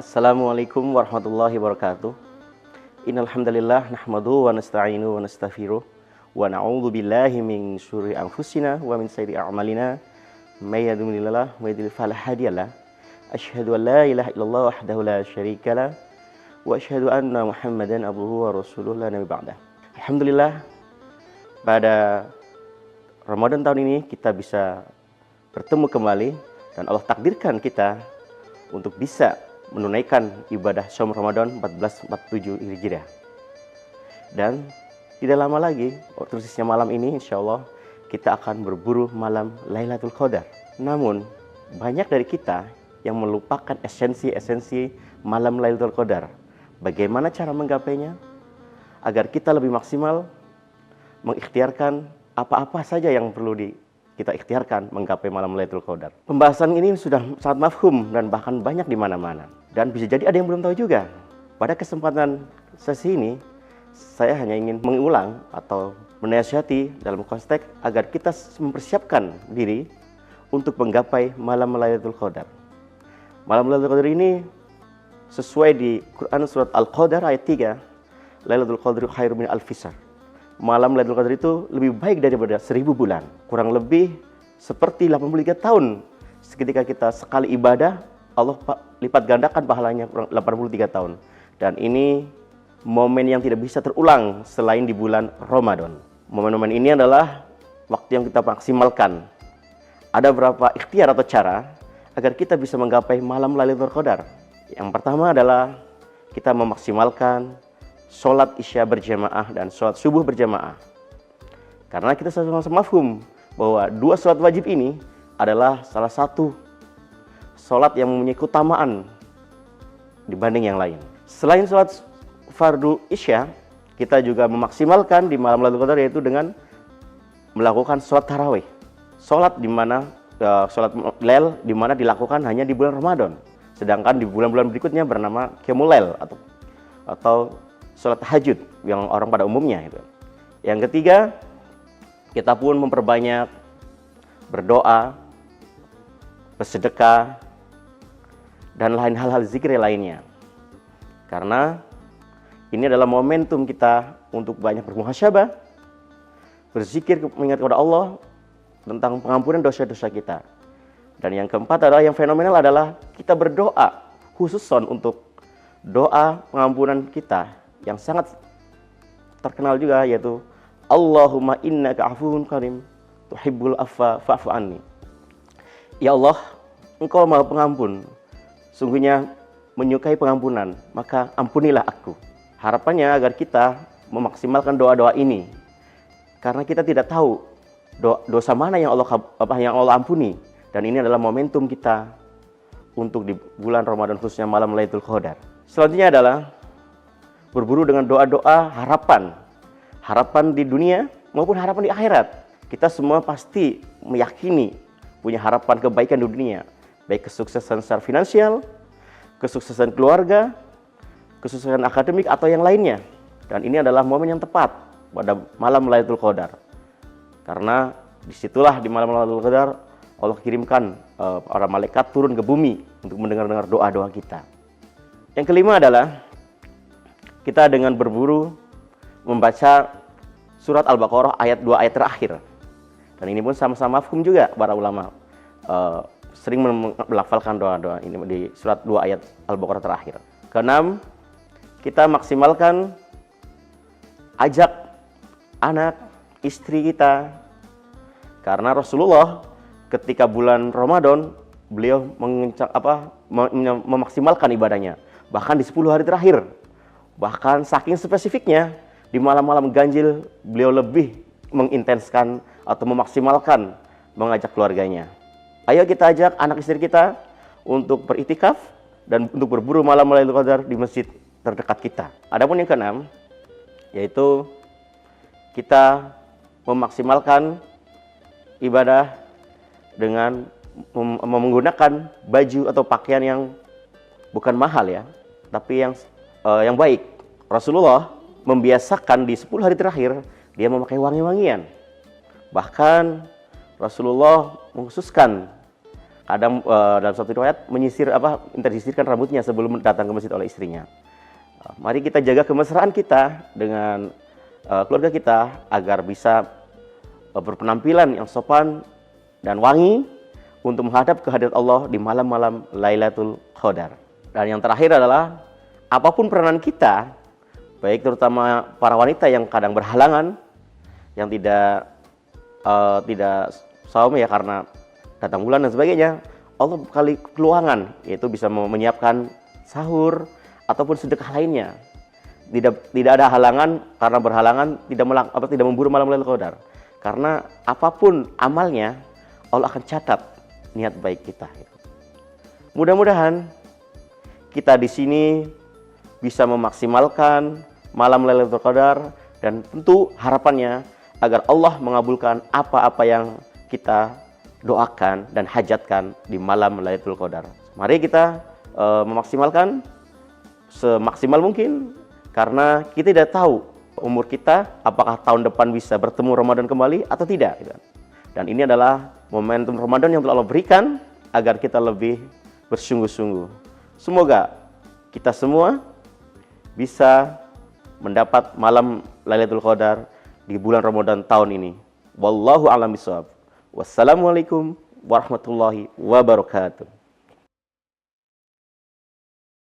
Assalamualaikum warahmatullahi wabarakatuh. Innal hamdalillah nahmaduhu wa nasta'inu wa nastaghfiruh wa na'udzu billahi min syururi anfusina wa min sayyiati a'malina. May yahdihillahu wa yudlil fala hadiyalah. Asyhadu an la ilaha illallah wahdahu la syarikalah wa asyhadu anna Muhammadan abduhu wa rasuluh la nabiyya ba'dah. Alhamdulillah, pada Ramadan tahun ini kita bisa bertemu kembali dan Allah takdirkan kita untuk bisa menunaikan ibadah Shaum Ramadan 1447 Hijriah. Dan tidak lama lagi, persisnya malam ini insya Allah kita akan berburu malam Lailatul Qadar. Namun banyak dari kita yang melupakan esensi malam Lailatul Qadar. Bagaimana cara menggapainya agar kita lebih maksimal mengikhtiarkan apa-apa saja yang perlu kita ikhtiarkan menggapai malam Lailatul Qadar. Pembahasan ini sudah sangat mafhum dan bahkan banyak di mana-mana. Dan bisa jadi ada yang belum tahu juga. Pada kesempatan sesi ini, saya hanya ingin mengulang atau menasihati dalam konteks agar kita mempersiapkan diri untuk menggapai malam Lailatul Qadar. Malam Lailatul Qadar ini sesuai di Quran surat Al-Qadar ayat 3, Lailatul Qadri khairum min alfi syahr. Malam Lailatul Qadar itu lebih baik daripada 1000 bulan. Kurang lebih seperti 83 tahun. Seketika kita sekali ibadah, Allah lipat gandakan pahalanya kurang 83 tahun. Dan ini momen yang tidak bisa terulang selain di bulan Ramadan. Momen-momen ini adalah waktu yang kita maksimalkan. Ada beberapa ikhtiar atau cara agar kita bisa menggapai malam Lailatul Qadar. Yang pertama adalah kita memaksimalkan sholat isya berjamaah dan sholat subuh berjamaah. Karena kita sama-sama mafhum bahwa dua sholat wajib ini adalah salah satu sholat yang mempunyai keutamaan dibanding yang lain. Selain sholat fardu isya, kita juga memaksimalkan di malam Lailatul Qadar yaitu dengan melakukan sholat tarawih. Sholat di mana sholat lail di mana dilakukan hanya di bulan Ramadan. Sedangkan di bulan-bulan berikutnya bernama qiyamul lail atau sholat tahajud yang orang pada umumnya itu. Yang ketiga, kita pun memperbanyak berdoa, bersedekah, dan lain hal-hal zikir lainnya. Karena ini adalah momentum kita untuk banyak bermuhasabah, berzikir mengingat kepada Allah tentang pengampunan dosa-dosa kita. Dan yang keempat adalah yang fenomenal adalah kita berdoa khususon untuk doa pengampunan kita yang sangat terkenal juga yaitu Allahumma innaka afuwun karim tuhibbul afwa fa'fu anni. Ya Allah, Engkau Maha Pengampun, sungguhnya menyukai pengampunan, maka ampunilah aku. Harapannya agar kita memaksimalkan doa-doa ini, karena kita tidak tahu dosa mana yang Allah ampuni, dan ini adalah momentum kita untuk di bulan Ramadan khususnya malam Lailatul Qadar. Selanjutnya adalah berburu dengan doa-doa harapan di dunia maupun harapan di akhirat. Kita semua pasti meyakini punya harapan kebaikan di dunia, baik kesuksesan secara finansial, kesuksesan keluarga, kesuksesan akademik atau yang lainnya. Dan ini adalah momen yang tepat pada malam Lailatul Qadar. Karena disitulah di malam Lailatul Qadar Allah kirimkan para malaikat turun ke bumi untuk mendengar doa-doa kita. Yang kelima adalah kita dengan berburu membaca surat Al-Baqarah ayat 2 ayat terakhir. Dan ini pun sama-sama mafhum juga para ulama sering melafalkan doa-doa ini di surat 2 ayat Al-Baqarah terakhir. Keenam, kita maksimalkan ajak anak, istri kita. Karena Rasulullah ketika bulan Ramadan beliau memaksimalkan ibadahnya bahkan di 10 hari terakhir. Bahkan saking spesifiknya di malam-malam ganjil beliau lebih mengintenskan atau memaksimalkan mengajak keluarganya. Ayo kita ajak anak istri kita untuk beriktikaf dan untuk berburu malam Lailatul Qadar di masjid terdekat kita. Adapun yang keenam yaitu kita memaksimalkan ibadah dengan menggunakan baju atau pakaian yang bukan mahal ya, tapi yang baik. Rasulullah membiasakan di 10 hari terakhir dia memakai wangi-wangian. Bahkan Rasulullah mengkhususkan Kadang dalam satu riwayat minta disisirkan rambutnya sebelum datang ke masjid oleh istrinya. Mari kita jaga kemesraan kita dengan keluarga kita agar bisa berpenampilan yang sopan dan wangi untuk menghadap kehadirat Allah di malam-malam Lailatul Qadar. Dan yang terakhir adalah apapun peranan kita, baik terutama para wanita yang kadang berhalangan, yang tidak saum ya karena datang bulan dan sebagainya, Allah bekali peluangan, yaitu bisa menyiapkan sahur ataupun sedekah lainnya. Tidak ada halangan karena berhalangan tidak memburu malam Lailatul Qadar. Karena apapun amalnya, Allah akan catat niat baik kita. Mudah-mudahan kita di sini bisa memaksimalkan malam Lailatul Qadar, dan tentu harapannya agar Allah mengabulkan apa-apa yang kita doakan dan hajatkan di malam Lailatul Qadar. Mari kita memaksimalkan semaksimal mungkin, karena kita tidak tahu umur kita apakah tahun depan bisa bertemu Ramadan kembali atau tidak. Dan ini adalah momentum Ramadan yang telah Allah berikan agar kita lebih bersungguh-sungguh. Semoga kita semua bisa mendapat malam Lailatul Qadar di bulan Ramadan tahun ini. Wallahu a'lam bishawab. Wassalamualaikum warahmatullahi wabarakatuh.